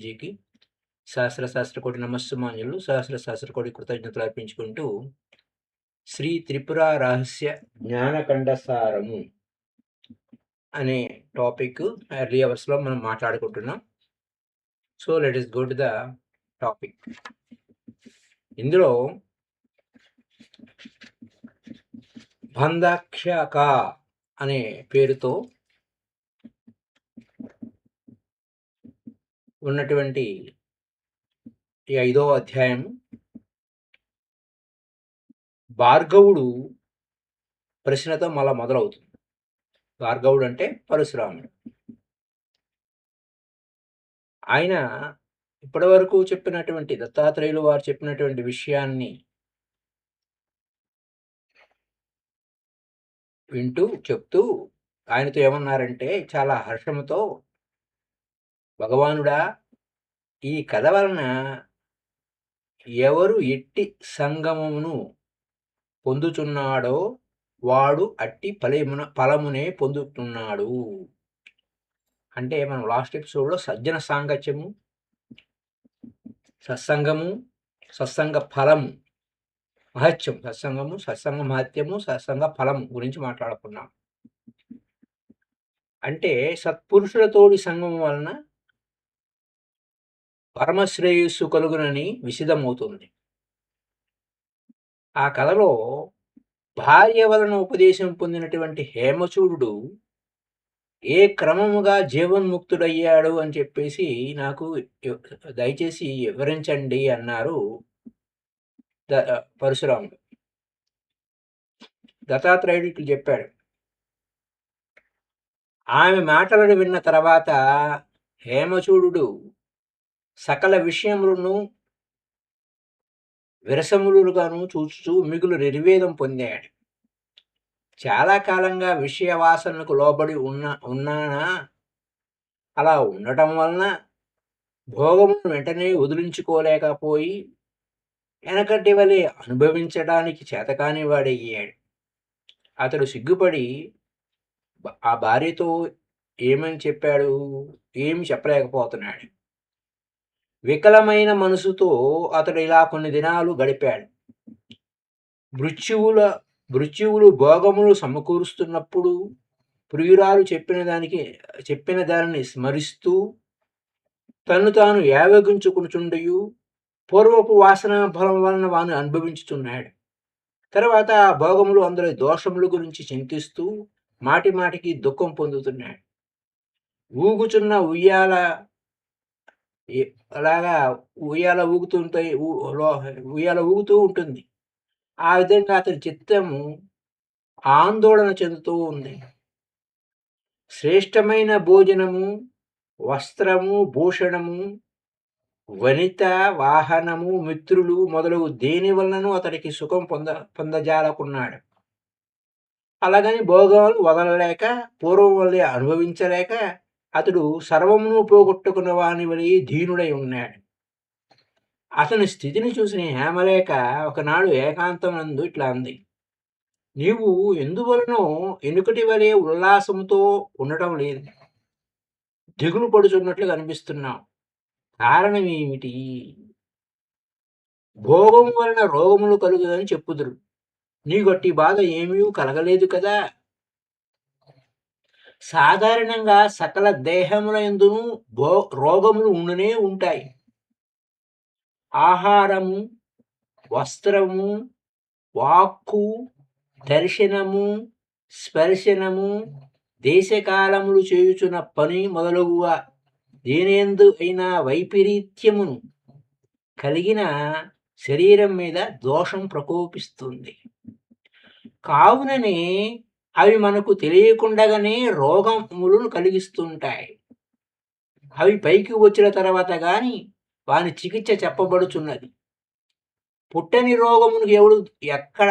జీకి సహస్ర కోటి నమస్సుమాంజలు, సహస్ర కోటి కృతజ్ఞతలు అర్పించుకుంటూ శ్రీ త్రిపుర రహస్య జ్ఞానకండసారము అనే టాపిక్ ఎర్లీ అవర్స్లో మనం మాట్లాడుకుంటున్నాం. So let is go to the topic. ఇందులో బంధాఖ్యాక అనే పేరుతో ఉన్నటువంటి ఈ 5వ అధ్యాయం భార్గవుడు ప్రశ్నతో మళ్ళా మొదలవుతుంది. భార్గవుడు అంటే పరశురాముడు. ఆయన ఇప్పటివరకు చెప్పినటువంటి దత్తాత్రేయులు వారు చెప్పినటువంటి విషయాన్ని వింటూ చెప్తూ ఆయనతో ఏమన్నారంటే చాలా హర్షముతో, భగవానుడా, ఈ కథ వలన ఎవరు ఎట్టి సంగమమును పొందుచున్నాడో వాడు అట్టి ఫలమునే పొందుతున్నాడు. అంటే మనం లాస్ట్ ఎపిసోడ్లో సజ్జన సాంగత్యము, సత్సంగము, సత్సంగ ఫలము, మహత్యం, సత్సంగము, సత్సంగ మహత్యము, సత్సంగ ఫలము గురించి మాట్లాడుకున్నాం. అంటే సత్పురుషులతోటి సంగమం వలన పరమశ్రేయస్సు కలుగునని విశదమవుతుంది. ఆ కథలో భార్య వలన ఉపదేశం పొందినటువంటి హేమచూడు ఏ క్రమముగా జీవన్ముక్తుడయ్యాడు అని చెప్పేసి నాకు దయచేసి వివరించండి అన్నారు పరశురాముడు. దత్తాత్రేయుడికి చెప్పాడు. ఆమె మాటలను విన్న తర్వాత హేమచూడు సకల విషయములను విరసములుగాను చూచుచూ మిగులు నిర్వేదం పొందాడు. చాలా కాలంగా విషయ వాసనకు లోబడి ఉన్నానా, అలా ఉండటం వలన భోగమును వెంటనే వదిలించుకోలేకపోయి వెనకటి వలె అనుభవించడానికి చేతకాని వాడయ్యాడు. అతడు సిగ్గుపడి ఆ భార్యతో ఏమని చెప్పాడు, ఏమి చెప్పలేకపోతున్నాడు. వికలమైన మనసుతో అతడు ఇలా కొన్ని దినాలు గడిపాడు. మృత్యువులు భోగములు సమకూరుస్తున్నప్పుడు ప్రియురాలు చెప్పిన దానిని స్మరిస్తూ తను తాను యావగించుకుంటుండయు పూర్వపు వాసన ఫలం వలన వాను అనుభవించుతున్నాడు. తర్వాత ఆ భోగములు అందరి దోషముల గురించి చింతిస్తూ మాటి మాటికి దుఃఖం పొందుతున్నాడు. ఊగుచున్న ఉయ్యాల అలాగా ఉయ్యాల ఊగుతూ ఉంటుంది. ఆ విధంగా అతని చిత్తము ఆందోళన చెందుతూ ఉంది. శ్రేష్టమైన భోజనము, వస్త్రము, భూషణము, వనిత, వాహనము, మిత్రులు మొదలగు దేని వలనను అతడికి సుఖం పొందజాలకున్నాడు. అలాగని భోగాలు వదలలేక పూర్వం వల్లే అనుభవించలేక అతడు సర్వమును పోగొట్టుకున్న వాని వలె దీనుడై ఉన్నాడు. అతని స్థితిని చూసిన హేమలేఖ ఒకనాడు ఏకాంతమందు ఇట్లా అంది. నీవు ఎందువలనో ఎనుకటి వలె ఉల్లాసంతో ఉండటం లేదు, దిగులు పడుచున్నట్లు కనిపిస్తున్నావు. కారణం ఏమిటి? భోగం వలన రోగములు కలుగుదని చెప్పుదురు. నీగొట్టి బాధ ఏమీ కలగలేదు కదా. సాధారణంగా సకల దేహముల యందును రోగములు ఉండునే ఉంటాయి. ఆహారము, వస్త్రము, వాక్కు, దర్శనము, స్పర్శనము, దేశకాలములు చేయుచున్న పని మొదలగువ దేనియందు అయినా వైపరీత్యమును కలిగిన శరీరం మీద దోషం ప్రకోపిస్తుంది. కావుననే అవి మనకు తెలియకుండానే రోగములను కలిగిస్తుంటాయి. అవి పైకి వచ్చిన తర్వాత గాని వాని చికిత్స చెప్పబడుచున్నది. పుట్టని రోగమునికి ఎవడు ఎక్కడ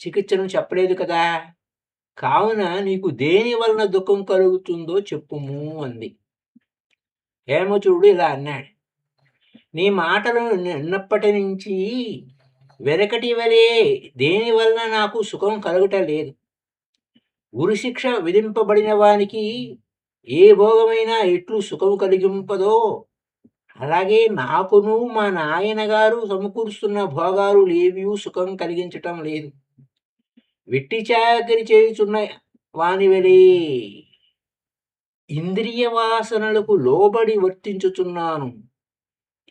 చికిత్సను చెప్పలేదు కదా. కావున నీకు దేని వలన దుఃఖం కలుగుతుందో చెప్పుము అంది. హేమచూడు ఇలా అన్నాడు. నీ మాటలను విన్నప్పటి నుంచి వెనకటి వలె దేని వలన నాకు సుఖం కలుగుట లేదు. ఉరిశిక్ష విధింపబడిన వానికి ఏ భోగమైనా ఎట్లు సుఖము కలిగింపదో అలాగే నాకును మా నాయనగారు సమకూరుస్తున్న భోగాలు లేవి సుఖం కలిగించటం లేదు. వెట్టి చాకరి చేయుచున్న వానివలే ఇంద్రియ వాసనలకు లోబడి వర్తించుచున్నాను.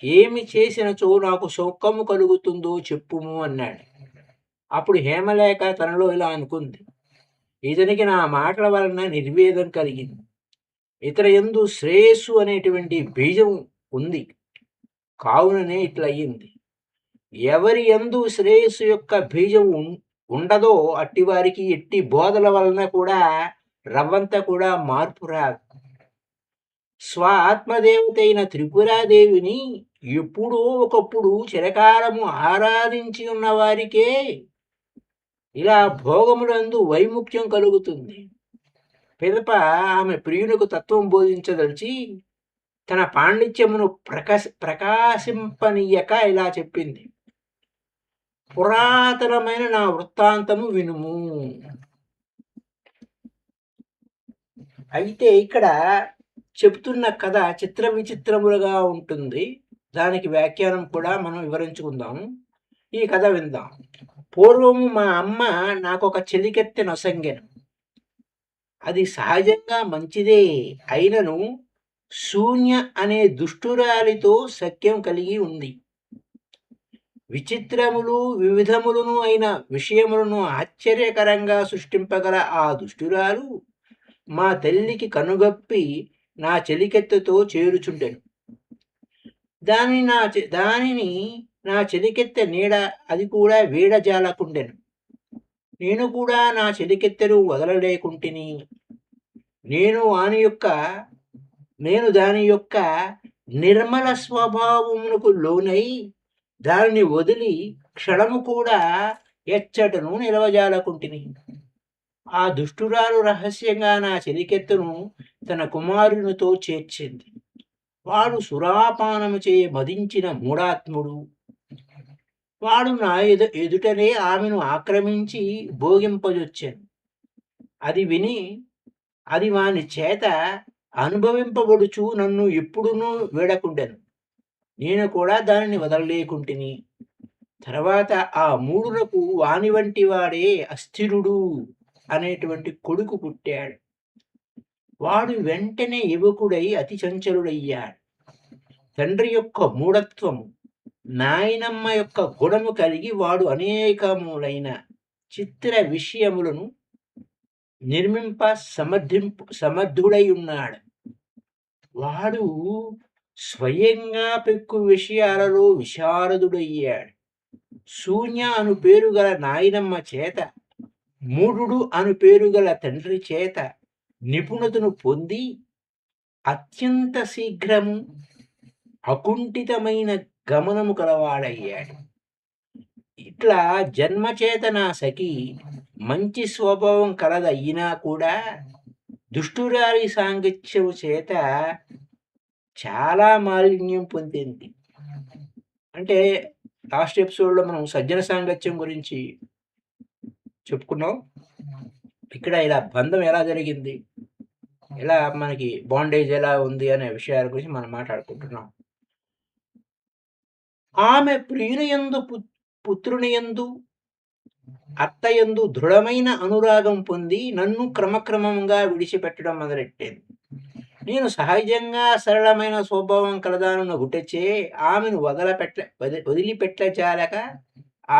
ఏమి చేసినచో నాకు సుఖము కలుగుతుందో చెప్పుము అన్నాడు. అప్పుడు హేమలేఖ తనలో ఇలా అనుకుంది, ఇతనికి నా మాటల వలన నిర్వేదం కలిగింది. ఇతర యందు శ్రేయస్సు అనేటువంటి బీజం ఉంది, కావుననే ఇట్లయింది. ఎవరి యందు శ్రేయస్సు యొక్క బీజం ఉండదో అట్టివారికి ఎట్టి బోధల వలన కూడా రవ్వంత కూడా మార్పు రాదు. స్వ ఆత్మదేవతైన త్రిపురాదేవిని ఎప్పుడో ఒకప్పుడు చిరకాలము ఆరాధించి ఉన్న వారికే ఇలా భోగములందు వైముఖ్యం కలుగుతుంది. పిదప ఆమె ప్రియునికి తత్వం బోధించదలిచి తన పాండిత్యమును ప్రకాశింపనీయక ఇలా చెప్పింది, పురాతనమైన నా వృత్తాంతము వినుము. అయితే ఇక్కడ చెప్తున్న కథ చిత్ర విచిత్రములుగా ఉంటుంది. దానికి వ్యాఖ్యానం కూడా మనం వివరించుకుందాం. ఈ కథ విందాం. పూర్వము మా అమ్మ నాకొక చెలికెత్తె నొసంగెను. అది సహజంగా మంచిదే అయినను శూన్య అనే దుష్టురాలితో సఖ్యం కలిగి ఉంది. విచిత్రములు వివిధములను అయిన విషయములను ఆశ్చర్యకరంగా సృష్టింపగల ఆ దుష్టురాలు మా తల్లికి కనుగప్పి నా చెలికెత్తెతో చేరుచుండెను. దానిని నా చెలికెత్తె నీడ అది కూడా వీడజాలకుండెను. నేను కూడా నా చెలికెత్తెను వదలలేకుంటిని. నేను దాని యొక్క నిర్మల స్వభావమునకు లోనై దానిని వదిలి క్షణము కూడా ఎచ్చటను నిలవజాలకుంటిని. ఆ దుష్టురాలు రహస్యంగా నా చెలికెత్తెను తన కుమారునితో చేర్చింది. వాడు సురాపానము చే మదించిన మూఢాత్ముడు. వాడు నా ఎదుటనే ఆమెను ఆక్రమించి భోగింపజొచ్చాను. అది వాని చేత అనుభవింపబడుచు నన్ను ఎప్పుడునూ వీడకుండెను. నేను కూడా దానిని వదలలేకుంటిని. తర్వాత ఆ మూడునకు వాని వంటి వాడే అస్థిరుడు అనేటువంటి కొడుకు పుట్టాడు. వాడు వెంటనే యువకుడై అతి చంచలుడయ్యాడు. తండ్రి యొక్క మూఢత్వము, నాయనమ్మ యొక్క గుణము కలిగి వాడు అనేకములైన చిత్ర విషయములను నిర్మింప సమర్థుడై ఉన్నాడు. వాడు స్వయంగా పెక్కు విషయాలలో విశారదుడయ్యాడు. శూన్య అను పేరు గల నాయనమ్మ చేత, మూఢుడు అను పేరు గల తండ్రి చేత నిపుణతను పొంది అత్యంత శీఘ్రము అకుంఠితమైన గమనము కలవాడయ్యాడు. ఇట్లా జన్మచేత నా సఖి మంచి స్వభావం కలదయ్యినా కూడా దుష్టురాలి సాంగత్యము చేత చాలా మాలిన్యం పొందింది. అంటే లాస్ట్ ఎపిసోడ్లో మనం సజ్జన సాంగత్యం గురించి చెప్పుకున్నాం. ఇక్కడ ఇలా బంధం ఎలా జరిగింది, ఎలా మనకి బాండేజ్ ఎలా ఉంది అనే విషయాల గురించి మనం మాట్లాడుకుంటున్నాం. ఆమె ప్రియునియందు పుత్రునియందు అత్తయందు దృఢమైన అనురాగం పొంది నన్ను క్రమక్రమంగా విడిచిపెట్టడం మొదలెట్టింది. నేను సహజంగా సరళమైన స్వభావం కలదానున్న గుట్టెచ్చే ఆమెను వదిలిపెట్టచాలక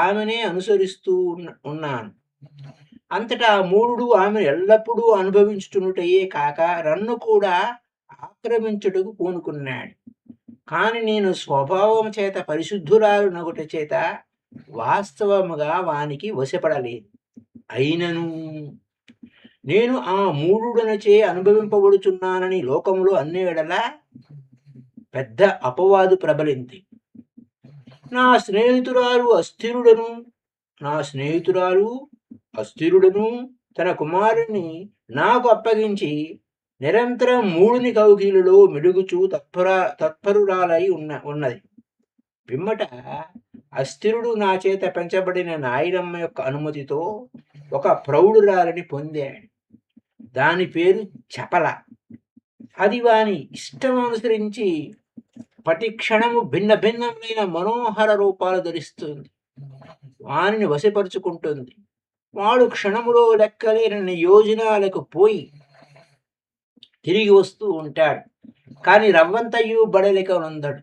ఆమెనే అనుసరిస్తూ ఉన్నాను. అంతటా మూఢుడు ఆమెను ఎల్లప్పుడూ అనుభవించుతున్నటయే కాక నన్ను కూడా ఆక్రమించుటకు పూనుకున్నాడు. కాని నేను స్వభావం చేత పరిశుద్ధురాలు నగుట చేత వాస్తవముగా వానికి వశపడలేదు. అయినను నేను ఆ మూఢుడనచే అనుభవింపబడుచున్నానని లోకములో అన్ని ఎడలా పెద్ద అపవాదు ప్రబలింది. నా స్నేహితురాలు అస్థిరుడను తన కుమారుని నాకు అప్పగించి నిరంతరం మూడుని కౌగిలిలో మెలుగుచూ తత్పరురాలై ఉన్నది. పిమ్మట అస్థిరుడు నా చేత పెంచబడిన నాయనమ్మ యొక్క అనుమతితో ఒక ప్రౌఢురాలని పొందాడు. దాని పేరు చపల. అది వాని ఇష్టం అనుసరించి ప్రతి క్షణము భిన్న భిన్నమైన మనోహర రూపాలు ధరిస్తుంది. వానిని వశపరుచుకుంటుంది. వాడు క్షణములో లెక్కలేనన్ని యోజనాలకు పోయి తిరిగి వస్తూ ఉంటాడు. కానీ రవ్వంతయు బడలిక నందడు.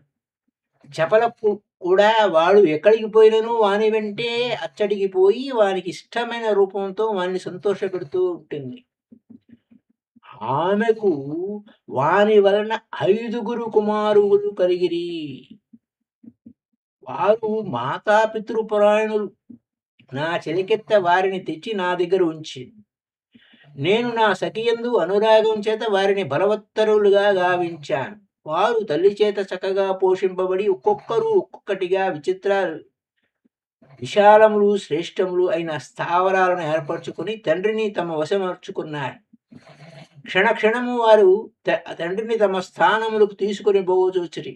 చపలకు కూడా వాడు ఎక్కడికి పోయినను వాని వెంటే అచ్చడికి పోయి వానికి ఇష్టమైన రూపంతో వానిని సంతోషపెడుతూ ఉంటుంది. ఆమెకు వాని వలన 5గురు కుమారులు కలిగిరి. వారు మాతాపితృపురాణులు. నా చెలికెత్త వారిని తెచ్చి నా దగ్గర ఉంచి నేను నా సఖియందు అనురాగం చేత వారిని బలవత్తరులుగా గావించాను. వారు తల్లి చేత చక్కగా పోషింపబడి ఒక్కొక్కరు ఒక్కొక్కటిగా విశాలములు శ్రేష్టములు అయిన స్థావరాలను ఏర్పరచుకుని తండ్రిని తమ వశమర్చుకున్నారు. క్షణక్షణము వారు తండ్రిని తమ స్థానములకు తీసుకుని పోవచ్చురి.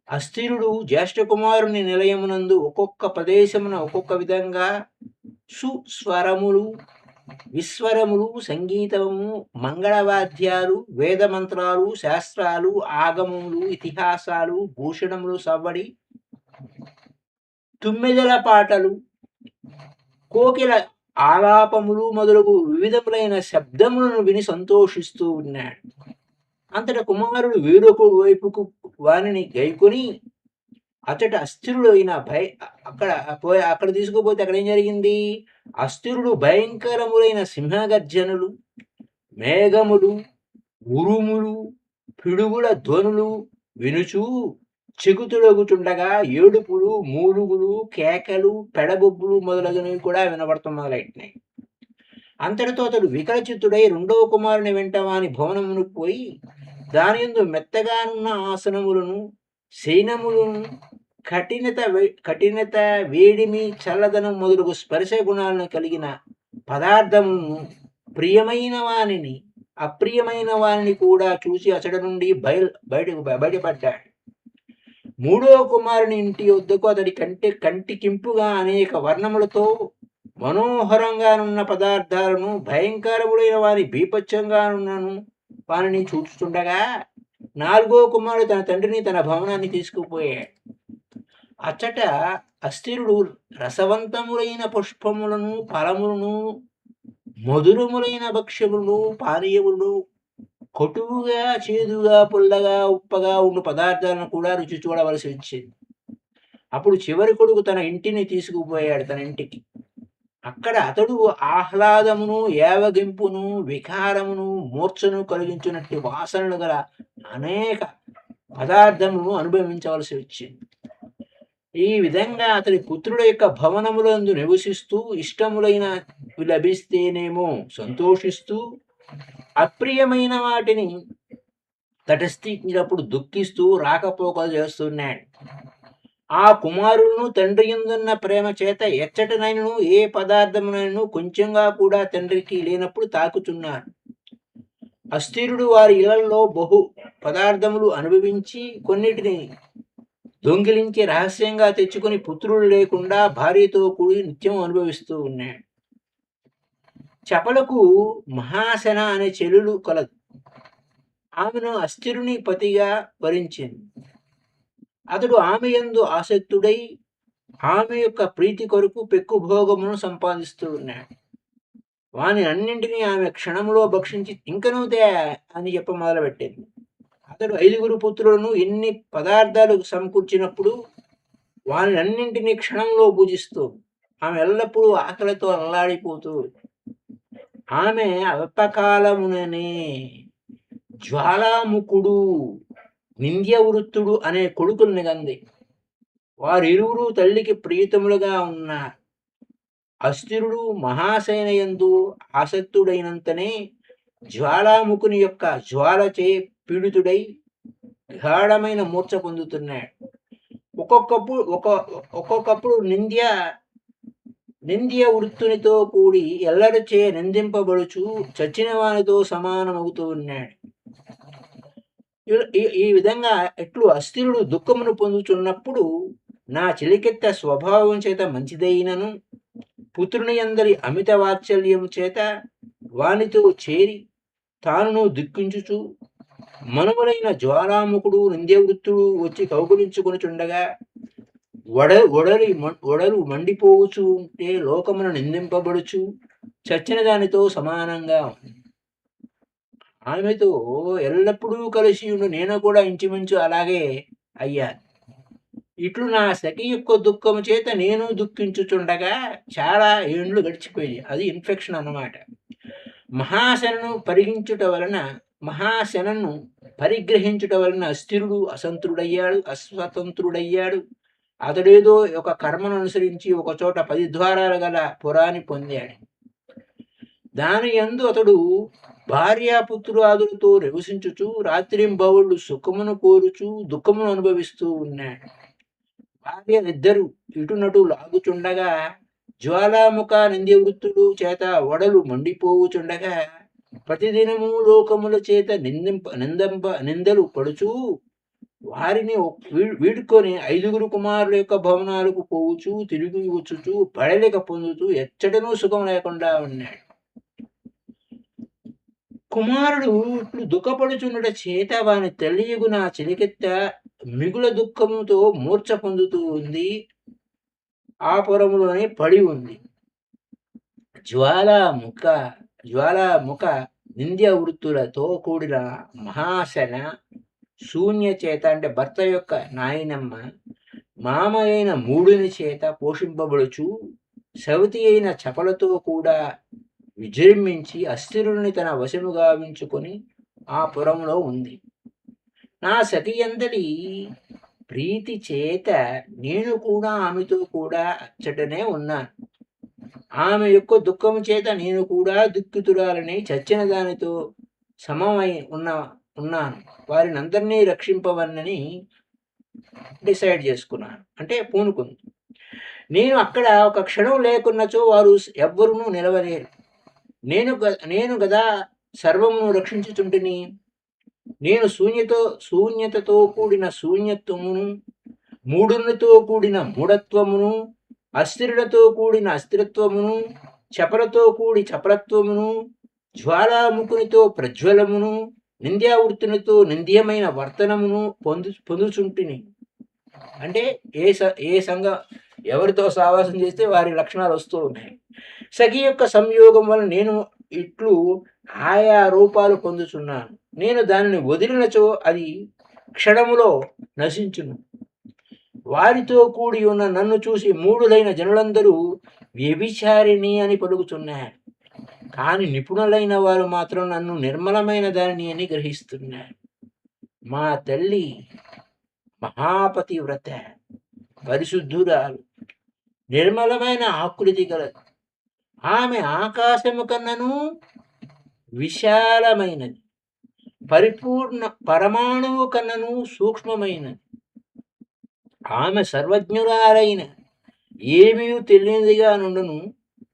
అస్థిరుడు జ్యేష్ఠ కుమారుని నిలయమునందు ఒక్కొక్క ప్రదేశమున ఒక్కొక్క విధంగా సుస్వరములు, విస్వరములు, సంగీతము, మంగళవాద్యాలు, వేదమంత్రాలు, శాస్త్రాలు, ఆగమములు, ఇతిహాసాలు, భూషణములు సవ్వడి, తుమ్మెదల పాటలు, కోకిల ఆలాపములు మొదలగు వివిధములైన శబ్దములను విని సంతోషిస్తూ ఉన్నాడు. అంతట కుమారుడు వేరొక వైపుకు వానిని గైకొని అతడు అస్థిరుడైన అక్కడ తీసుకుపోతే అక్కడ ఏం జరిగింది? అస్థిరుడు భయంకరములైన సింహగర్జనులు, మేఘములు, ఉరుములు, పిడుగుల ధ్వనులు వినుచూ చెగుతుడగుచుండగా ఏడుపులు, మూలుగులు, కేకలు, పెడబొబ్బులు మొదలగునవి కూడా వినబడటం మొదలైనాయి. అంతటితో అతడు వికలచిత్తుడై రెండవ కుమారుని వెంట వాని భవనమును పోయి దానియందు మెత్తగానున్న ఆసనములను, శయనములను, కఠినత, వేడిమి, చల్లదనం మొదలగు స్పర్శ గుణాలను కలిగిన పదార్థములను, ప్రియమైన వానిని, అప్రియమైన వానిని కూడా చూసి అతడి నుండి బయటపడ్డాడు. మూడో కుమారుని ఇంటి వద్దకు అతడి కంటికింపుగా అనేక వర్ణములతో మనోహరంగానున్న పదార్థాలను, భయంకరములైన వారి బీపచ్చంగానున్నను వారిని చూస్తుండగా నాలుగో కుమారుడు తన తండ్రిని తన భవనాన్ని తీసుకుపోయాడు. అచ్చట అస్థిరుడు రసవంతములైన పుష్పములను, ఫలములను, మధురములైన భక్ష్యములను, పానీయములను, కటువుగా, చేదుగా, పుల్లగా, ఉప్పగా ఉండు పదార్థాలను కూడా రుచి చూడవలసి వచ్చింది. అప్పుడు చివరి కొడుకు తన ఇంటిని తీసుకుపోయాడు, తన ఇంటికి. అక్కడ అతడు ఆహ్లాదమును, ఏవగింపును, వికారమును, మూర్ఛను కలిగించినట్టు వాసనలు గల అనేక పదార్థములను అనుభవించవలసి వచ్చింది. ఈ విధంగా అతడి పుత్రుల యొక్క భవనములందు నివసిస్తూ ఇష్టములైన లభిస్తేనేమో సంతోషిస్తూ, అప్రియమైన వాటిని తటస్థించినప్పుడు దుఃఖిస్తూ రాకపోకలు చేస్తున్నాడు. ఆ కుమారులను తండ్రి యందున్న ప్రేమ చేత ఎచ్చటనైనను ఏ పదార్థమునైనను కొంచెంగా కూడా తండ్రికి లేనప్పుడు తాకుచున్నారు. అస్థిరుడు వారి ఇళ్లలో బహు పదార్థములు అనుభవించి కొన్నిటిని దొంగిలించి రహస్యంగా తెచ్చుకుని పుత్రుడు లేకుండా భార్యతో కూడి నిత్యం అనుభవిస్తూ ఉన్నాడు. చపలకు మహాసన అనే చెల్లెలు కలదు. ఆమెను అస్థిరుని పతిగా వరించింది. అతడు ఆమె యందు ఆసక్తుడై ఆమె యొక్క ప్రీతి కొరకు పెక్కు భోగమును సంపాదిస్తూ ఉన్నాడు. వాని అన్నింటినీ ఆమె క్షణంలో భక్షించి ఇంకనూతే అని చెప్ప మొదలుపెట్టింది. అతడు 5గురు పుత్రులను ఎన్ని పదార్థాలు సమకూర్చినప్పుడు వాని అన్నింటినీ క్షణంలో పూజిస్తూ ఆమె ఎల్లప్పుడూ ఆకలితో అల్లాడిపోతూ ఆమె అల్పకాలముననే జ్వాలాముఖుడు, నింద్యవృత్తుడు అనే కొడుకుల్ని గంది. వారిరువురు తల్లికి ప్రియతములుగా ఉన్నారు. అస్థిరుడు మహాసేనయందు ఆసక్తుడైనంతనే జ్వాలాముఖుని యొక్క జ్వాలచే పీడితుడై గాఢమైన మూర్ఛ పొందుతున్నాడు. ఒక్కొక్కప్పుడు నింద్య వృత్తునితో కూడి ఎల్లరిచే నిందింపబడుచు చచ్చిన వానితో సమానమవుతూ ఉన్నాడు. ఈ విధంగా ఎట్లు అస్థిరుడు దుఃఖమును పొందుతున్నప్పుడు నా చెలికెత్త స్వభావం చేత మంచిదైనను పుత్రుని అందరి అమిత వాత్సల్యము చేత వానితో చేరి తానును దుఃఖించుచు మనుమలైన జ్వాలాముఖుడు నింద్యవృత్తుడు వచ్చి కౌగులించుకొనుచుండగా ఒడలు మండిపోవచ్చు ఉంటే లోకమును నిందింపబడుచు చచ్చిన దానితో సమానంగా ఉంది. ఆమెతో ఎల్లప్పుడూ కలిసి ఉండు నేను కూడా ఇంచుమించు అలాగే అయ్యాను. ఇట్లు నా సఖి యొక్క దుఃఖము చేత నేను దుఃఖించుచుండగా చాలా ఏండ్లు గడిచిపోయి, అది ఇన్ఫెక్షన్ అన్నమాట. మహాశనను పరిగ్రహించుట వలన అస్థిరుడు అస్వతంత్రుడయ్యాడు. అతడేదో ఒక కర్మను అనుసరించి ఒకచోట 10 ద్వారాలు గల పురాన్ని పొందాడు. దాని యందు అతడు భార్యాపుత్రాదులతో నివసించుచు రాత్రింబవళ్ళు సుఖమును కోరుచు దుఃఖమును అనుభవిస్తూ ఉన్నాడు. భార్యలిద్దరూ ఇటునటు లాగుచుండగా జ్వాలాముఖ నింద్యవృత్తుడు చేత ఒడలు మండిపోవుచుండగా ప్రతిదినము లోకముల చేత నిందలు పడుచు వారిని వీడుకొని 5 కుమారుల యొక్క భవనాలకు పోవుచు తిరిగి వచ్చుచు పడలేక పొందుతూ ఎచ్చటనూ సుఖం లేకుండా ఉన్నాడు. కుమారుడు ఇప్పుడు దుఃఖపడుచున్నట చేత వాని తల్లియగు నా చిలికెత్త మిగుల దుఃఖముతో మూర్ఛ పొందుతూ ఉంది. ఆ పురములోనే పడి ఉంది. జ్వాలాముఖ నింద్య వృత్తులతో కూడిన మహాశన శూన్య చేత అంటే భర్త యొక్క నాయనమ్మ మామ అయిన మూడుని చేత పోషింపబడుచు సవతి అయిన చపలతో కూడా విజృంభించి అస్థిరుని తన వశము గావించుకొని ఆ పురంలో ఉంది. నా సఖి అందరి ప్రీతి చేత నేను కూడా ఆమెతో కూడా అచ్చటనే ఉన్నాను. ఆమె యొక్క దుఃఖము చేత నేను కూడా దుఃఖితురాలని చచ్చిన దానితో సమమై ఉన్నాను. వారిని అందరినీ రక్షింపవన్నని డిసైడ్ చేసుకున్నాను, అంటే పూనుకుంది. నేను అక్కడ ఒక క్షణం లేకున్నచో వారు ఎవ్వరూ నిలవలేరు. నేను గదా సర్వమును రక్షించుచుంటిని. నేను శూన్యతతో కూడిన శూన్యత్వమును, మూఢునితో కూడిన మూఢత్వమును, అస్థిరులతో కూడిన అస్థిరత్వమును, చపలతో కూడి చపలత్వమును, జ్వాలాముఖునితో ప్రజ్వలమును, నింద్యావృత్తునితో నింద్యమైన వర్తనమును పొందుచుంటిని. అంటే ఏ సంఘం ఎవరితో సావాసం చేస్తే వారి లక్షణాలు వస్తూ ఉన్నాయి. సఖి యొక్క సంయోగం వలన నేను ఇట్లు ఆయా రూపాలు పొందుచున్నాను. నేను దానిని వదిలినచో అది క్షణములో నశించును. వారితో కూడి ఉన్న నన్ను చూసి మూఢులైన జనులందరూ వ్యభిచారిణి అని పలుకుతున్నారు. కానీ నిపుణులైన వారు మాత్రం నన్ను నిర్మలమైన దానిని అని గ్రహిస్తున్నారు. మా తల్లి మహాపతివ్రత, పరిశుద్ధురాలు, నిర్మలమైన ఆకృతి గలది. ఆమె ఆకాశము కన్నను విశాలమైనది, పరిపూర్ణ పరమాణువు కన్నను సూక్ష్మమైనది. ఆమె సర్వజ్ఞురాలైన ఏమీ తెలియనిదిగా నుండును,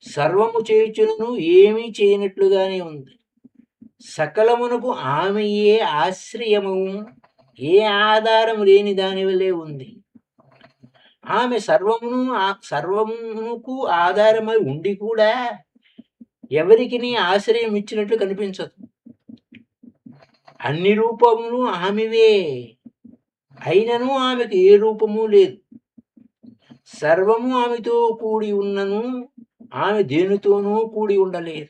సర్వము చేయుచును ఏమీ చేయనట్లుగానే ఉంది. సకలమునకు ఆమె ఏ ఆశ్రయము, ఏ ఆధారము లేని దాని వలె ఉంది. ఆమె సర్వమునకు ఆధారమై ఉండి కూడా ఎవరికి ఆశ్రయం ఇచ్చినట్లు కనిపించదు. అన్ని రూపములు ఆమెవే అయినను ఆమెకు ఏ రూపము లేదు. సర్వము ఆమెతో కూడి ఉన్నను ఆమె దేనితోనూ కూడి ఉండలేదు.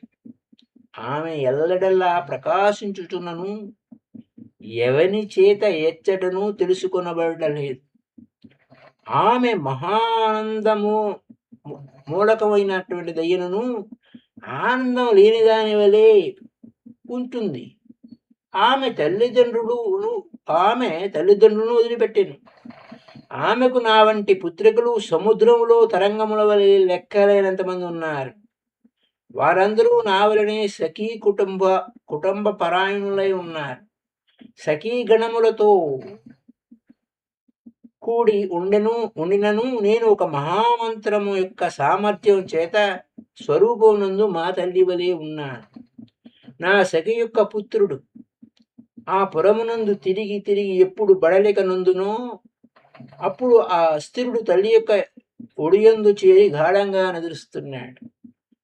ఆమె ఎల్లడల్లా ప్రకాశించుచున్నను ఎవని చేత ఎచ్చటను తెలుసుకొనబడలేదు. ఆమె మహానందము మూలకమైనటువంటి దయ్యను ఆనందం లేని దాని వలె ఉంటుంది. ఆమె తల్లిదండ్రులను వదిలిపెట్టాను. ఆమెకు నా వంటి పుత్రికలు సముద్రములో తరంగముల వలె లెక్కలేనంత మంది ఉన్నారు. వారందరూ నా వలనే సఖీ కుటుంబ పరాయణులై ఉన్నారు. సఖీ గణములతో కూడి ఉండినను నేను ఒక మహామంత్రము యొక్క సామర్థ్యం చేత స్వరూపం నందు మా తల్లి వలె ఉన్నాను. నా సఖి యొక్క పుత్రుడు ఆ పురమునందు తిరిగి ఎప్పుడు బడలిక నందునో అప్పుడు ఆ అస్థిరుడు తల్లి యొక్క ఒడియందు చేరి గాఢంగా నిద్రిస్తున్నాడు.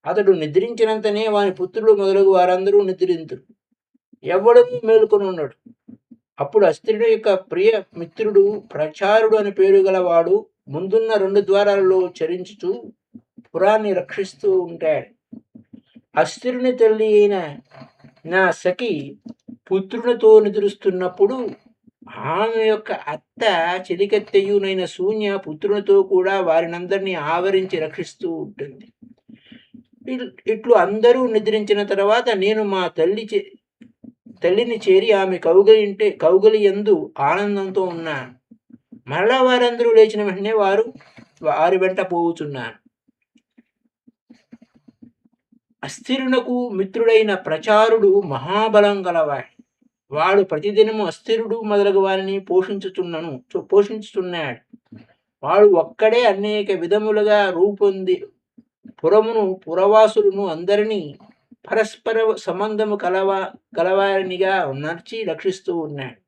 అతడు నిద్రించినంతనే వాని పుత్రుడు మొదలగు వారందరూ నిద్రింతురు. ఎవడూ మేలుకొని ఉన్నాడు. అప్పుడు అస్త్రుడి యొక్క ప్రియ మిత్రుడు ప్రచారుడు అని పేరు గలవాడు ముందున్న 2 ద్వారాలలో చరించుచూ పురాన్ని రక్షిస్తూ ఉంటాడు. అస్త్రుని తల్లి అయిన నా సఖి పుత్రునితో నిద్రిస్తున్నప్పుడు ఆమె యొక్క అత్త చెలికత్తెయునైన శూన్య పుత్రునితో కూడా వారినందరినీ ఆవరించి రక్షిస్తూ ఉంటుంది. ఇట్లు అందరూ నిద్రించిన తర్వాత నేను మా తల్లిని చేరి ఆమె కౌగలి యందు ఆనందంతో ఉన్నాను. మరలా వారందరూ లేచిన వెంటనే వారి వెంట పోవుచున్నాను. అస్థిరునకు మిత్రుడైన ప్రచారుడు మహాబలం గలవాడు. వాడు ప్రతిదినము అస్థిరుడు మొదలగు వారిని పోషించుతున్నాడు. వాడు ఒక్కడే అనేక విధములుగా రూపొంది పురవాసులను అందరినీ పరస్పర సంబంధము కలవారినిగా నడిచి రక్షిస్తూ ఉన్నాడు.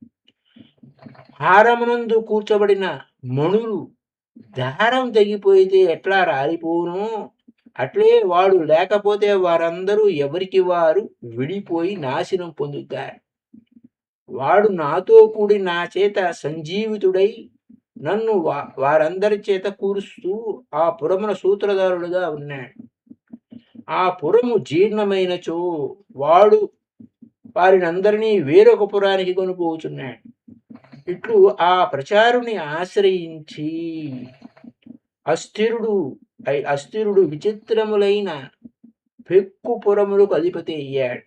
హారమునందు కూర్చబడిన మణులు దారం తెగిపోయితే ఎట్లా రాలిపోను, అట్లే వాడు లేకపోతే వారందరూ ఎవరికి వారు విడిపోయి నాశనం పొందుతారు. వాడు నాతో కూడి నా చేత సంజీవితుడై నన్ను వారందరి చేత కూరుస్తూ ఆ పురమున సూత్రధారుడుగా ఉన్నాడు. ఆ పురము జీర్ణమైనచో వాడు వారినందరినీ వేరొక పురానికి కొనుపోతున్నాడు. ఇట్లు ఆ ప్రచారుని ఆశ్రయించి అస్థిరుడు విచిత్రములైన పెక్కు పురములకు అధిపతి అయ్యాడు.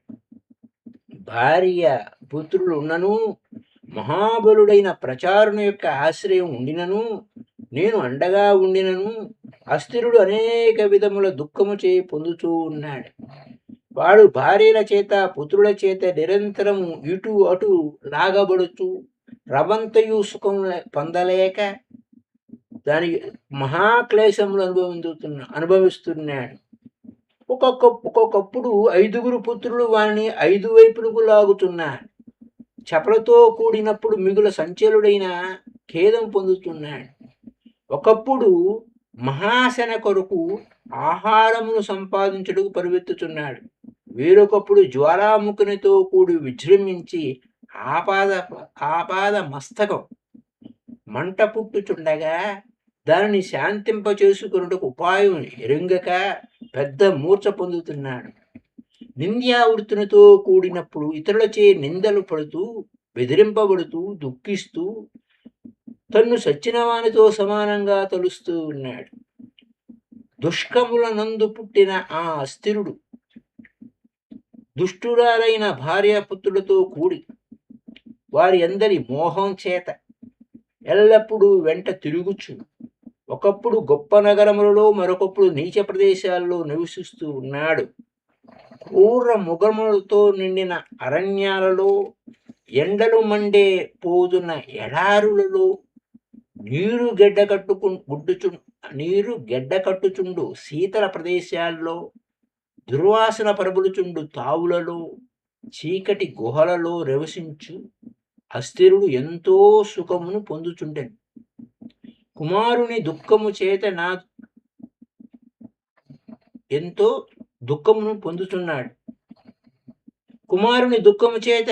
భార్య పుత్రులు ఉన్నను మహాబలుడైన ప్రచారుని యొక్క ఆశ్రయం ఉండినను నేను అండగా ఉండినను అస్థిరుడు అనేక విధముల దుఃఖము పొందుతూ ఉన్నాడు. వాడు భార్యల చేత పుత్రుల చేత నిరంతరము ఇటు అటు లాగబడుతూ రవంతయు సుఖం పొందలేక దాని మహాక్లేశములు అనుభవిస్తున్నాడు. ఒక్కొక్కప్పుడు 5 పుత్రులు వారిని 5 వైపులకు లాగుతున్నారు. చపలతో కూడినప్పుడు మిగుల సంచలుడైన ఖేదం పొందుతున్నాడు. ఒకప్పుడు మహాశన కొరకు ఆహారమును సంపాదించుటకు పరిగెత్తుతున్నాడు. వేరొకప్పుడు జ్వాలాముఖునితో కూడి విజృంభించి ఆపాద మస్తకం మంట పుట్టుచుండగా దానిని శాంతింపచేసుకున్నటకు ఉపాయం ఎరుంగక పెద్ద మూర్ఛ పొందుతున్నాడు. నింద్యావృత్తునితో కూడినప్పుడు ఇతరులచే నిందలు పడుతూ బెదిరింపబడుతూ దుఃఖిస్తూ తన్ను సచ్చినవానితో సమానంగా తలుస్తూ ఉన్నాడు. దుష్కముల నందు పుట్టిన ఆ అస్థిరుడు దుష్టురాలైన భార్యాపుత్రులతో కూడి వారి అందరి మోహం చేత ఎల్లప్పుడూ వెంట తిరుగుచు ఒకప్పుడు గొప్ప నగరములలో మరొకప్పుడు నీచ ప్రదేశాల్లో నివసిస్తూ ఉన్నాడు. క్రూర ముఖములతో నిండిన అరణ్యాలలో ఎండలు మండే పోతున్న ఎడారులలో నీరు గెడ్డ కట్టుచుండు శీతల ప్రదేశాల్లో దుర్వాసన పరబులుచుండు తావులలో చీకటి గుహలలో నివసించు అస్థిరుడు ఎంతో సుఖమును పొందుచుండెను. కుమారుని దుఃఖము చేత ఎంతో దుఃఖమును పొందుతున్నాడు. కుమారుని దుఃఖము చేత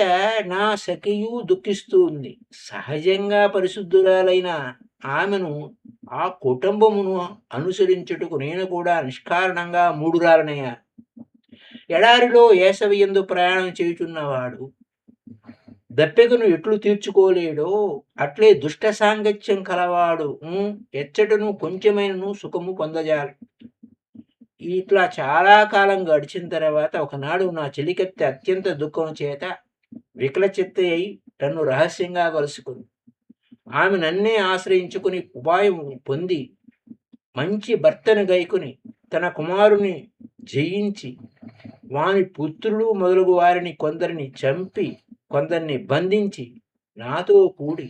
నా సఖియు దుఃఖిస్తూ ఉంది. సహజంగా పరిశుద్ధురాలైన ఆమెను ఆ కుటుంబమును అనుసరించుటకు నేను కూడా నిష్కారణంగా మూఢురాలనయ్యా. ఎడారిలో వేసవి యందు ప్రయాణం చేయుచున్నవాడు దప్పికను ఎట్లు తీర్చుకోలేడో అట్లే దుష్ట సాంగత్యం కలవాడు ఎచ్చటను కొంచెమైనను సుఖము పొందజాలి. ఇట్లా చాలా కాలం గడిచిన తర్వాత ఒకనాడు నా చెలికత్తె అత్యంత దుఃఖం చేత వికలచిత్త అయి నన్ను రహస్యంగా కలుసుకుంది. ఆమె నన్నే ఆశ్రయించుకుని ఉపాయం పొంది మంచి భర్తను గైకుని తన కుమారుని జయించి వాని పుత్రులు మొదలగు వారిని కొందరిని చంపి కొందరిని బంధించి నాతో కూడి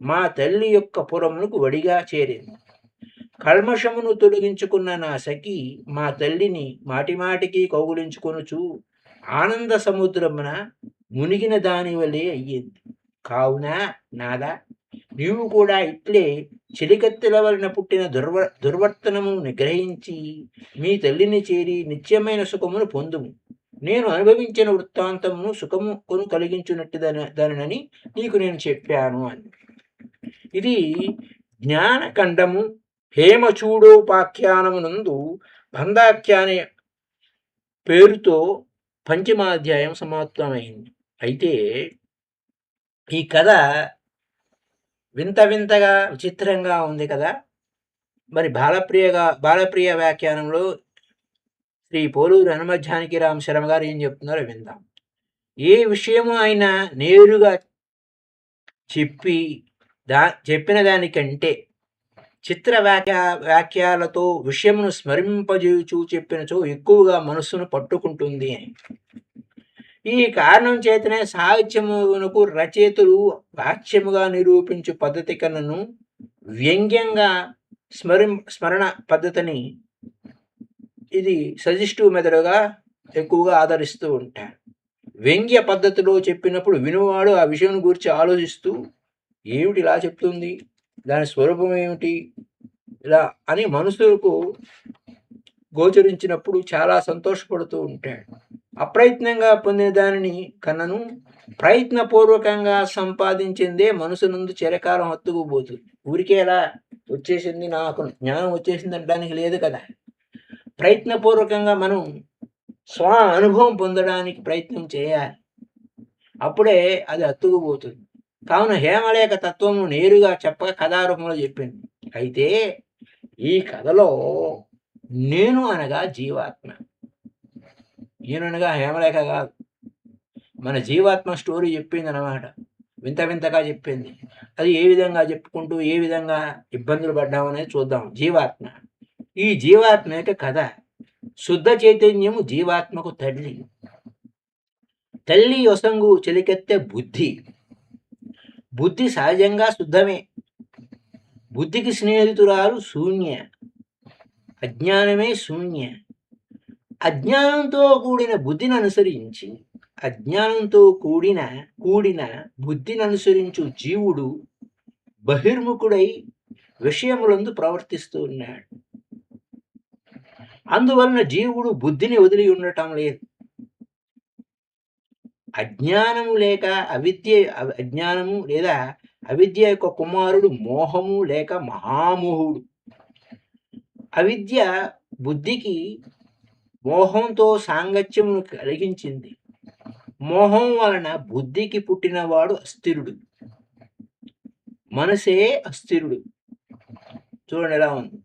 మా తల్లి యొక్క పురమునకు వడిగా చేరింది. కల్మషమును తొలగించుకున్న నా సఖి మా తల్లిని మాటిమాటికి కౌగులించుకొనుచు ఆనంద సముద్రమున మునిగిన దాని వలె అయ్యింది. కావున నాదా నీవు కూడా ఇట్లే చెలికత్తెల వలన పుట్టిన దుర్వర్తనము నిగ్రహించి మీ తల్లిని చేరి నిత్యమైన సుఖమును పొందుము. నేను అనుభవించిన వృత్తాంతమును సుఖమును కలిగించున్నట్టు దానినని నీకు నేను చెప్పాను అని. ఇది జ్ఞానఖండము హేమచూడోపాఖ్యానమునందు బంధాఖ్య అనే పేరుతో పంచమాధ్యాయం సమాప్తమైంది. అయితే ఈ కథ వింత వింతగా విచిత్రంగా ఉంది కదా. మరి బాలప్రియ వ్యాఖ్యానంలో శ్రీ పోలూరు హనుమజ్జానకిరామ శర్మ గారు ఏం చెప్తున్నారో విందాం. ఏ విషయము ఆయన నేరుగా చెప్పిన దానికంటే చిత్ర వ్యాఖ్యాలతో విషయమును స్మరింపజేయుచు చెప్పినచో ఎక్కువగా మనస్సును పట్టుకుంటుంది అని. ఈ కారణం చేతనే సాహిత్యమునకు రచయితలు వాచ్యముగా నిరూపించు పద్ధతి కన్నను వ్యంగ్యంగా స్మరణ పద్ధతిని ఇది సజెస్టివ్ మెథడ్గా ఎక్కువగా ఆదరిస్తూ ఉంటారు. వ్యంగ్య పద్ధతిలో చెప్పినప్పుడు వినువాడు ఆ విషయం గురించి ఆలోచిస్తూ ఏమిటి ఇలా చెప్తుంది, దాని స్వరూపం ఏమిటి, ఇలా అని మనసుకు గోచరించినప్పుడు చాలా సంతోషపడుతూ ఉంటాడు. అప్రయత్నంగా పొందిన దానిని కన్నను ప్రయత్నపూర్వకంగా సంపాదించిందే మనసునందు చిరకాలం హత్తుకుపోతుంది. ఊరికే ఎలా వచ్చేసింది, నాకు జ్ఞానం వచ్చేసింది అనడానికి లేదు కదా. ప్రయత్నపూర్వకంగా మనం స్వ అనుభవం పొందడానికి ప్రయత్నం చేయాలి. అప్పుడే అది అత్తుకుపోతుంది. కావున హేమలేఖ తత్వము నేరుగా చెప్పక కథారూపంలో చెప్పింది. అయితే ఈ కథలో నేను అనగా జీవాత్మ, ఈయనగా హేమలేఖ కాదు, మన జీవాత్మ స్టోరీ చెప్పింది అన్నమాట. వింత వింతగా చెప్పింది. అది ఏ విధంగా చెప్పుకుంటూ ఏ విధంగా ఇబ్బందులు పడ్డామనేది చూద్దాం. జీవాత్మ, ఈ జీవాత్మ యొక్క కథ. శుద్ధ చైతన్యము జీవాత్మకు తల్లి. తల్లి యొసంగు చెలికెత్తే బుద్ధి. బుద్ధి సహజంగా శుద్ధమే. బుద్ధికి స్నేహితురాలు శూన్య, అజ్ఞానమే శూన్య. అజ్ఞానంతో కూడిన బుద్ధిని అనుసరించి అజ్ఞానంతో కూడిన బుద్ధిని అనుసరించు జీవుడు బహిర్ముఖుడై విషయములందు ప్రవర్తిస్తూ ఉన్నాడు. అందువలన జీవుడు బుద్ధిని వదిలి ఉండటం లేదు. అజ్ఞానము లేక అజ్ఞానము లేదా అవిద్య యొక్క కుమారుడు మోహము లేక మహామోహుడు. అవిద్య బుద్ధికి మోహంతో సాంగత్యమును కలిగించింది. మోహం వలన బుద్ధికి పుట్టినవాడు అస్థిరుడు. మనసే అస్థిరుడు. చూడండి ఎలా ఉంది.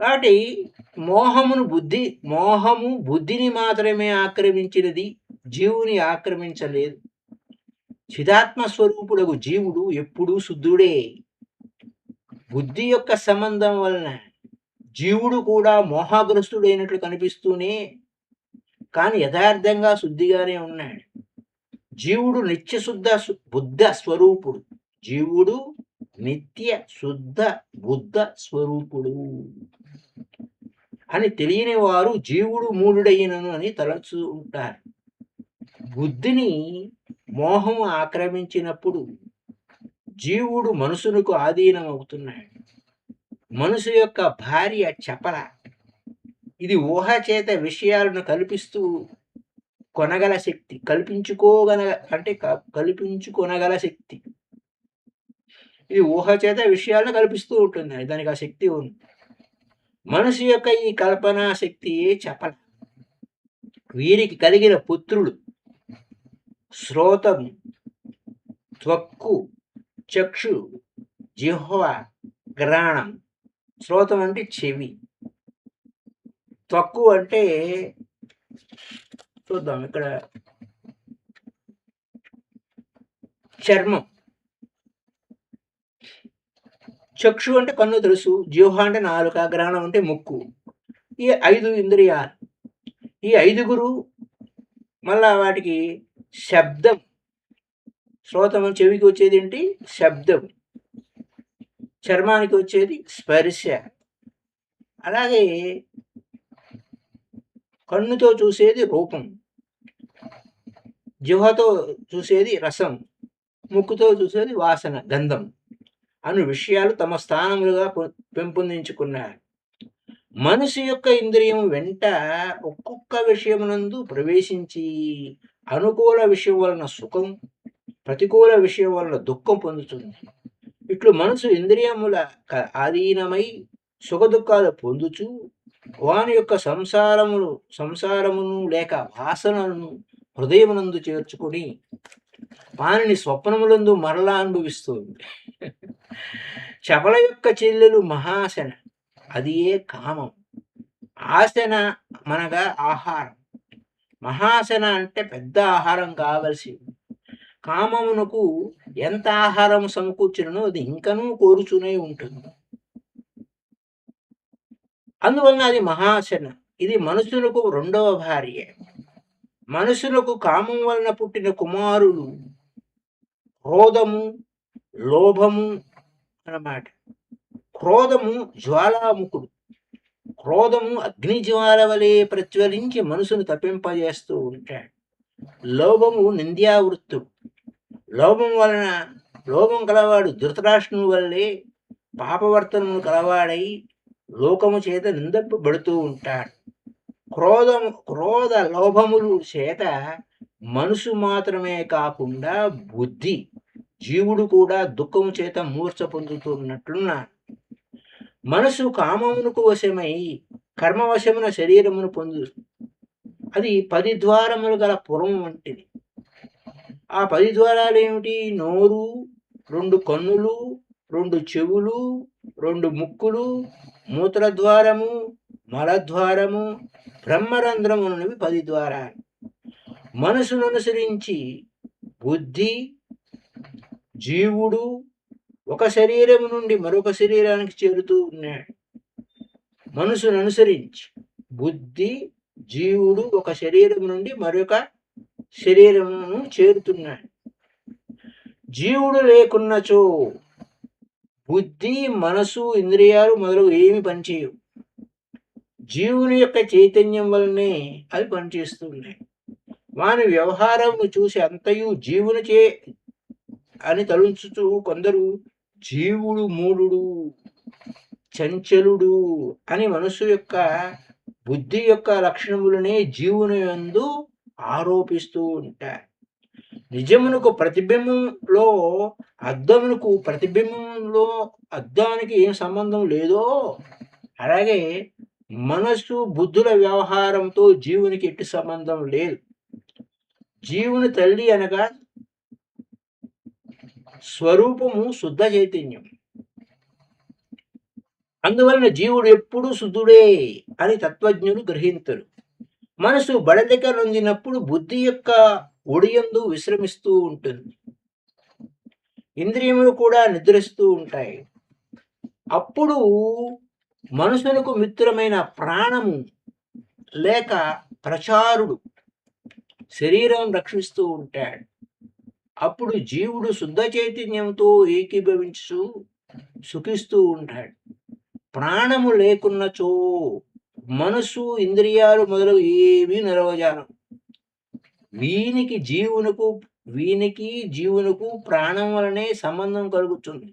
కాబట్టి మోహము బుద్ధిని మాత్రమే ఆక్రమించినది, జీవుని ఆక్రమించలేదు. చిదాత్మ స్వరూపుడకు జీవుడు ఎప్పుడూ శుద్ధుడే. బుద్ధి యొక్క సంబంధం వలన జీవుడు కూడా మోహగ్రస్తుడైనట్లు కనిపిస్తూనే కానీ యథార్థంగా శుద్ధిగానే ఉన్నాడు. జీవుడు నిత్య శుద్ధ బుద్ధ స్వరూపుడు. జీవుడు నిత్య శుద్ధ బుద్ధ స్వరూపుడు అని తెలియని వారు జీవుడు మూఢుడయ్యనను అని తలచు ఉంటారు. బుద్ధిని మోహము ఆక్రమించినప్పుడు జీవుడు మనసునకు ఆధీనమవుతున్నాడు. మనసు యొక్క భార్య చపల. ఇది ఊహ చేత విషయాలను కల్పించుకొనగల శక్తి. ఇది ఊహ చేత విషయాలను కల్పిస్తూ ఉంటుంది. దానికి ఆ శక్తి ఉంది. మనసు యొక్క ఈ కల్పనా శక్తియే చపల. వీరికి కలిగిన పుత్రులు శ్రోతము, త్వక్కు, చక్షు, జిహ్వ, గ్రాణం. శ్రోతం అంటే చెవి, త్వక్కు అంటే చూద్దాం ఇక్కడ చర్మం, చక్షు అంటే కన్ను తెలుసు, జిహ్వ అంటే నాలుక, గ్రహణం అంటే ముక్కు. ఈ 5 ఇంద్రియాలు. ఈ 5గురు మళ్ళా వాటికి శబ్దం. శ్రోతం చెవికి వచ్చేది ఏంటి? శబ్దం. చర్మానికి వచ్చేది స్పర్శ. అలాగే కన్నుతో చూసేది రూపం, జిహ్వతో చూసేది రసం, ముక్కుతో చూసేది వాసన, గంధం అను విషయాలు తమ స్థానములుగా పెంపొందించుకున్నారు. మనసు యొక్క ఇంద్రియం వెంట ఒక్కొక్క విషయమునందు ప్రవేశించి అనుకూల విషయం వలన సుఖం, ప్రతికూల విషయం వలన దుఃఖం పొందుతుంది. ఇట్లు మనసు ఇంద్రియముల ఆధీనమై సుఖదుఖాలు పొందుచు వాని యొక్క సంసారమును లేక వాసనలను హృదయమునందు చేర్చుకొని వానిని స్వప్నములందు మరలా అనుభవిస్తుంది. చపల యొక్క చెల్లెలు మహాశన, అది ఏ కామం. ఆసన మనగా ఆహారం. మహాశన అంటే పెద్ద ఆహారం కావలసి. కామమునకు ఎంత ఆహారం సమకూర్చునో అది ఇంకనూ కోరుచునే ఉంటుంది. అందువలన అది మహాశన. ఇది మనుషులకు రెండవ భార్య. మనుషులకు కామం వలన పుట్టిన కుమారులు క్రోధము, లోభము అన్నమాట. క్రోధము జ్వాలాముఖుడు. క్రోధము అగ్నిజ్వాల వలె ప్రజ్వలించి మనసును తప్పింపజేస్తూ ఉంటాడు. లోభము నింద్యావృత్తుడు. లోభం కలవాడు ధృతరాష్ట్రుని వల్లే పాపవర్తనము కలవాడై లోకము చేత నిందింపబడుతూ ఉంటాడు. క్రోధ లోభములు చేత మనసు మాత్రమే కాకుండా బుద్ధి, జీవుడు కూడా దుఃఖము చేత మూర్ఛ పొందుతున్నట్లున్నాడు. మనసు కామమునకు వశమై కర్మవశమున శరీరమును పొందు. అది 10 ద్వారములు గల పురం వంటిది. ఆ 10 ద్వారాలు ఏమిటి? నోరు, 2 కన్నులు, 2 చెవులు, 2 ముక్కులు, మూత్రద్వారము, మలద్వారము, బ్రహ్మరంధ్రము అనేవి 10 ద్వారాలు. మనసును అనుసరించి బుద్ధి, జీవుడు ఒక శరీరము నుండి మరొక శరీరానికి చేరుతూ ఉన్నాడు. మనసును అనుసరించి బుద్ధి, జీవుడు ఒక శరీరం నుండి మరొక శరీరమును చేరుతున్నాడు. జీవుడు లేకున్నచో బుద్ధి, మనసు, ఇంద్రియాలు మొదలగు ఏమి పనిచేయవు. జీవుని యొక్క చైతన్యం వల్లనే అవి పనిచేస్తున్నాయి. వాని వ్యవహారమును చూసి అంతయు జీవునిచే అని తలుచుతూ కొందరు జీవుడు మూఢుడు, చంచలుడు అని మనసు యొక్క బుద్ధి యొక్క లక్షణములనే జీవుని యందు ఆరోపిస్తూ ఉంటారు. నిజమునకు ప్రతిబింబంలో ప్రతిబింబంలో అద్దానికి ఏం సంబంధం లేదో అలాగే మనస్సు బుద్ధుల వ్యవహారంతో జీవునికి ఎట్టి సంబంధం లేదు. జీవుని తల్లి అనగా స్వరూపము శుద్ధ చైతన్యం. అందువలన జీవుడు ఎప్పుడూ శుద్ధుడే అని తత్వజ్ఞులు గ్రహించరు. మనసు బడలిక నొందినప్పుడు బుద్ధి యొక్క ఒడియందు విశ్రమిస్తూ ఉంటుంది. ఇంద్రియములు కూడా నిద్రిస్తూ ఉంటాయి. అప్పుడు మనసునకు మిత్రమైన ప్రాణము లేక ప్రచారుడు శరీరం రక్షిస్తూ ఉంటాడు. అప్పుడు జీవుడు శుద్ధ చైతన్యంతో ఏకీభవించు సుఖిస్తూ ఉంటాడు. ప్రాణము లేకున్నచో మనసు, ఇంద్రియాలు మొదలు ఏమీ నిరవజాలం. వీనికి జీవునకు ప్రాణం వలనే సంబంధం కలుగుతుంది.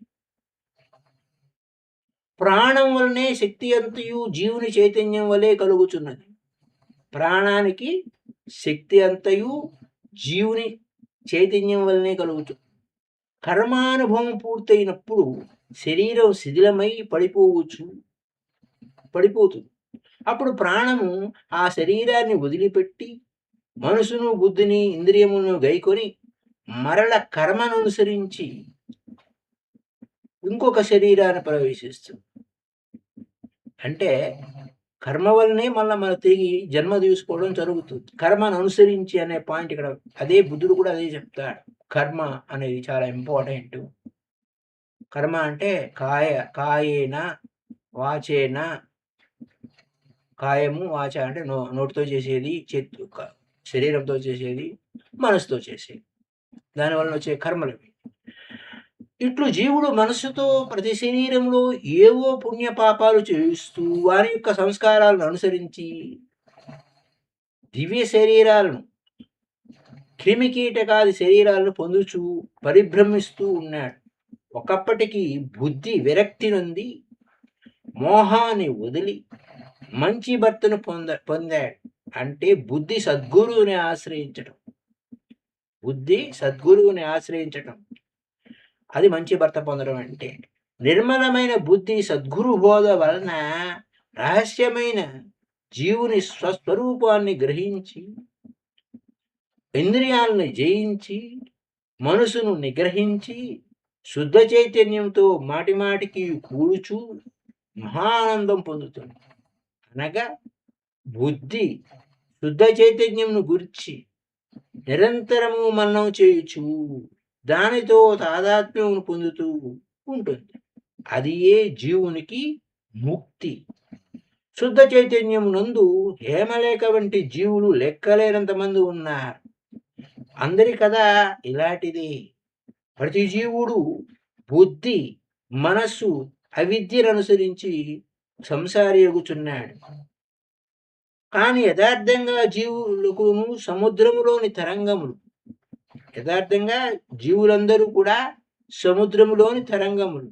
ప్రాణం వలనే శక్తి అంతయు జీవుని చైతన్యం వలె కలుగుతున్నది. ప్రాణానికి శక్తి అంతయు జీవుని చైతన్యం వలనే కలుగుతుంది. కర్మానుభవం పూర్తయినప్పుడు శరీరం శిథిలమై పడిపోతుంది. అప్పుడు ప్రాణము ఆ శరీరాన్ని వదిలిపెట్టి మనసును, బుద్ధిని, ఇంద్రియములను గైకొని మరల కర్మను అనుసరించి ఇంకొక శరీరాన్ని ప్రవేశిస్తుంది. అంటే కర్మ వల్లనే మళ్ళీ మన తిరిగి జన్మ తీసుకోవడం జరుగుతుంది. కర్మను అనుసరించి అనే పాయింట్ ఇక్కడ అదే బుద్ధుడు కూడా అదే చెప్తాడు. కర్మ అనేది చాలా ఇంపార్టెంట్. కర్మ అంటే కాయేన వాచేన, కాయము, వాచ అంటే నోటితో చేసేది, శరీరంతో చేసేది, మనసుతో చేసేది, దానివల్ల వచ్చే కర్మలు. ఇట్లు జీవుడు మనస్సుతో ప్రతి శరీరంలో ఏవో పుణ్యపాపాలు చేస్తూ వారి యొక్క సంస్కారాలను అనుసరించి దివ్య శరీరాలను, క్రిమికీటకాది శరీరాలను పొందుచూ పరిభ్రమిస్తూ ఉన్నాడు. ఒకప్పటికి బుద్ధి విరక్తి నుండి మోహాన్ని వదిలి మంచి భర్తను పొందాడు అంటే బుద్ధి సద్గురువుని ఆశ్రయించటం. బుద్ధి సద్గురువుని ఆశ్రయించటం అది మంచి భర్త పొందడం అంటే. నిర్మలమైన బుద్ధి సద్గురు బోధ వలన రహస్యమైన జీవుని స్వస్వరూపాన్ని గ్రహించి ఇంద్రియాలను జయించి మనసును నిగ్రహించి శుద్ధ చైతన్యంతో మాటిమాటికి కూడుచు మహానందం పొందుతుంది. అనగా బుద్ధి శుద్ధ చైతన్యంను గురించి నిరంతరము మననం చేయుచు దానితో తాదాత్మ్యమును పొందుతూ ఉంటుంది. అది ఏ జీవునికి ముక్తి. శుద్ధ చైతన్యం నందు హేమలేఖ వంటి జీవులు లెక్కలేనంత మంది ఉన్నారు. అందరి కదా ఇలాంటిది. ప్రతి జీవుడు బుద్ధి మనస్సు అవిద్యను అనుసరించి సంసారి ఎగుచున్నాడు. కానీ యథార్థంగా జీవులకును సముద్రములోని తరంగములు. యథార్థంగా జీవులందరూ కూడా సముద్రములోని తరంగములు.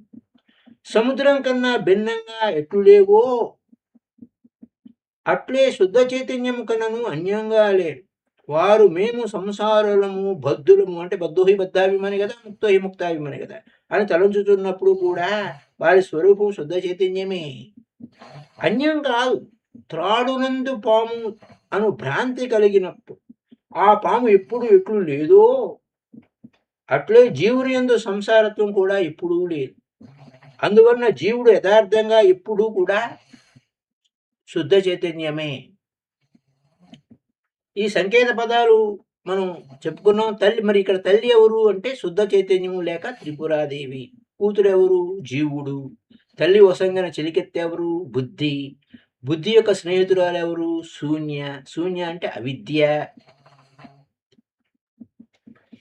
సముద్రం కన్నా భిన్నంగా ఎట్లు లేవో అట్లే శుద్ధ చైతన్యము కన్నను అన్యంగా లేరు. వారు మేము సంసారులము బద్ధులము అంటే బద్ధోహి బద్ధాభిమని కదా, ముక్తోహి ముక్తాభిమని కదా అని తలంచుతున్నప్పుడు కూడా వారి స్వరూపం శుద్ధ చైతన్యమే, అన్యం కాదు. త్రాడునందు పాము అను భ్రాంతి కలిగినప్పుడు ఆ పాము ఎప్పుడు ఎట్లు లేదో అట్లే జీవుని యందు సంసారత్వం కూడా ఎప్పుడూ లేదు. అందువలన జీవుడు యథార్థంగా ఎప్పుడూ కూడా శుద్ధ చైతన్యమే. ఈ సంకేత పదాలు మనం చెప్పుకున్నాం. తల్లి, మరి ఇక్కడ తల్లి ఎవరు అంటే శుద్ధ చైతన్యము లేక త్రిపురాదేవి. కూతురు ఎవరు? జీవుడు. తల్లి వసంగన చెలికెత్తెవరు? బుద్ధి. బుద్ధి యొక్క స్నేహితురాలు ఎవరు? శూన్య. శూన్య అంటే అవిద్య.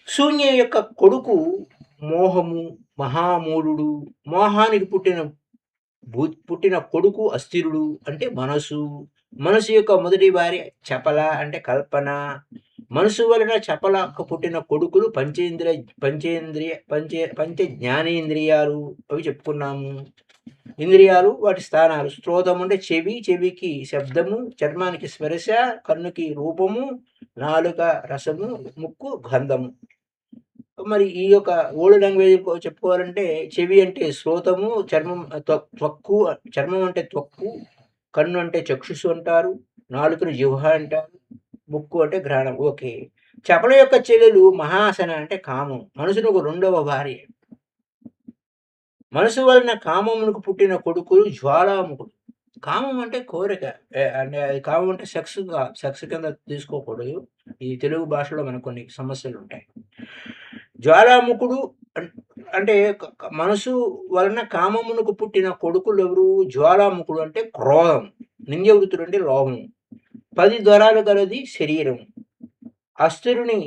శూన్య యొక్క కొడుకు మోహము, మహామూఢుడు. మోహానికి పుట్టిన కొడుకు అస్థిరుడు అంటే మనసు. మనసు యొక్క మొదటి భార్య చపల అంటే కల్పన. మనసు వలన చపలకు పుట్టిన కొడుకులు పంచ జ్ఞానేంద్రియాలు. అవి చెప్పుకున్నాము. ఇంద్రియాలు వాటి స్థానాలు. శ్రోతం అంటే చెవి, చెవికి శబ్దము, చర్మానికి స్పర్శ, కన్నుకి రూపము, నాలుక రసము, ముక్కు గంధము. మరి ఈ యొక్క ఓల్డ్ లాంగ్వేజ్ చెప్పుకోవాలంటే చెవి అంటే శ్రోతము, త్వక్కు, చర్మం అంటే త్వక్కు, కన్ను అంటే చక్షుసు అంటారు, నాలుకను జిహ్వ అంటారు, ముక్కు అంటే ఘ్రాణం. ఓకే. చపల యొక్క చెల్లెలు మహాసన అంటే కామం. మనసును ఒక రెండవ భార్య. మనసు వలన కామమునకు పుట్టిన కొడుకులు జ్వాలాముఖుడు. కామం అంటే కోరిక. అంటే అది కామం అంటే సెక్స్ కింద తీసుకోకూడదు. ఈ తెలుగు భాషలో మనకు కొన్ని సమస్యలు ఉంటాయి. జ్వాలాముఖుడు అంటే మనసు వలన కామమునకు పుట్టిన కొడుకులు ఎవరు? జ్వాలాముఖుడు అంటే క్రోధం. నింద్యవృత్తుడు అంటే లోభం. 10 ద్వారాలు గలది శరీరం. అస్థిరుని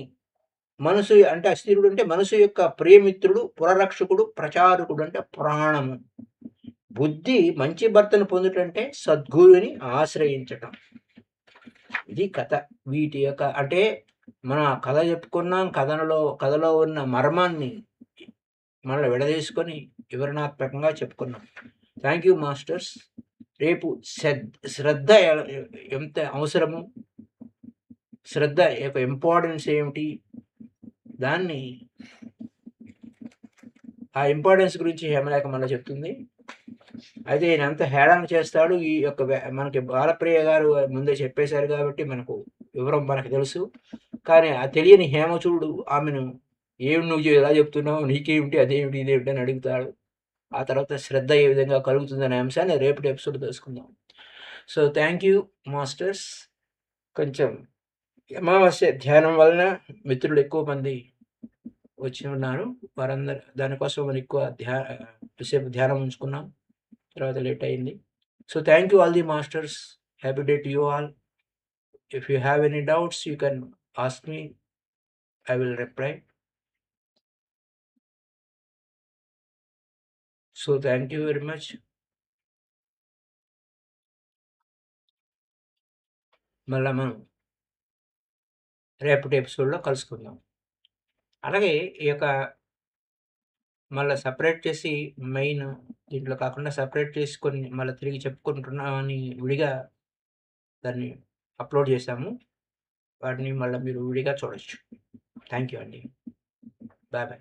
మనసు అంటే అస్థిరుడు అంటే మనసు యొక్క ప్రియమిత్రుడు, పురరక్షకుడు, ప్రచారకుడు అంటే ప్రాణము. బుద్ధి మంచి భర్తను పొందుటంటే సద్గురుని ఆశ్రయించటం. ఇది కథ. వీటి యొక్క అంటే మనం ఆ కథ చెప్పుకున్నాం. కథలో ఉన్న మర్మాన్ని మనం విడదీసుకొని వివరణాత్మకంగా చెప్పుకున్నాం. Thank you masters. రేపు శ్రద్ధ ఎంత అవసరము, శ్రద్ధ యొక్క ఇంపార్టెన్స్ ఏమిటి, దాన్ని ఆ ఇంపార్టెన్స్ గురించి హేమలేఖ మళ్ళీ చెప్తుంది. అయితే ఈయన ఎంత హేళన చేస్తాడు. ఈ యొక్క మనకి బాలప్రియ గారు ముందే చెప్పేశారు కాబట్టి మనకు వివరం మనకు తెలుసు. కానీ ఆ తెలియని హేమచూడు ఆమెను ఏమి నువ్వు ఎలా చెప్తున్నావు, నీకేమిటి, అదేమిటి, ఇదేమిటి అని అడుగుతాడు. ఆ తర్వాత శ్రద్ధ ఏ విధంగా కలుగుతుందనే అంశాన్ని రేపటి ఎపిసోడ్ తెలుసుకుందాం. So thank you masters. కొంచెం అమావాస్య ధ్యానం వలన మిత్రులు ఎక్కువ మంది వచ్చి ఉన్నారు. వారందరూ దానికోసం మనం ఎక్కువ సేపు ధ్యానం ఉంచుకున్నాం. తర్వాత లేట్ అయింది. So thank you all the masters. Happy day to you all. If you have any doubts you can ask me. I will reply. So thank you very much. మళ్ళా మనం రేపటి ఎపిసోడ్లో కలుసుకుందాం. అలాగే ఈ యొక్క మళ్ళీ సపరేట్ చేసి మెయిన్ దీంట్లో కాకుండా సపరేట్ చేసుకొని మళ్ళీ తిరిగి చెప్పుకుంటున్నామని విడిగా దాన్ని అప్లోడ్ చేశాము. వాటిని మళ్ళీ మీరు విడిగా చూడొచ్చు. థ్యాంక్ యూ అండి. Bye bye.